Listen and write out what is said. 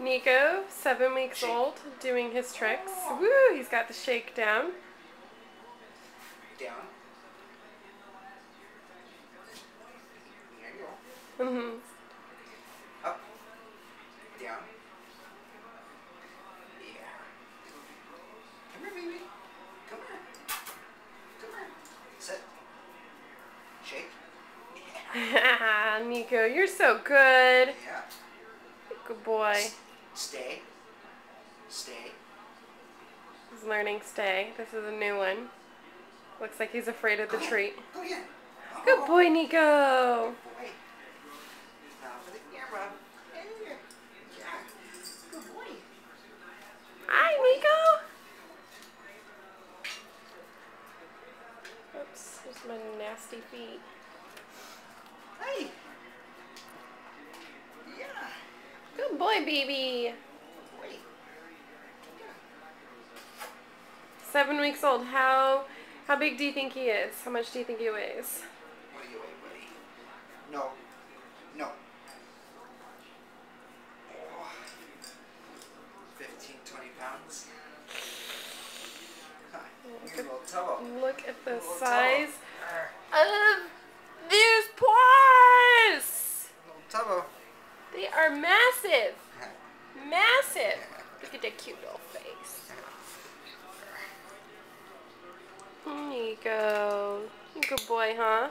Nico, 7 weeks old, doing his tricks. Woo! He's got the shake down. Down. There you go. Up. Down. Yeah. Come here, baby. Come here. Come here. Sit. Shake. Yeah. Nico, you're so good. Yeah. Good boy. Stay. Stay. He's learning stay. This is a new one. Looks like he's afraid of the treat. Go again. Good boy, Nico. Boy. Now for the camera. Yeah. Good boy. Hi, Nico. Oops, there's my nasty feet. Hey. Yeah. Good boy, baby. Wait. 7 weeks old. How big do you think he is? How much do you think he weighs? What do you weigh, buddy? No. No. Oh. 15, 20 pounds. You're a little tubbo. Look at the Little size tubbo. of these paws. Little tubbo. They are massive. Massive. Look at that cute little face. Nico. Good boy, huh?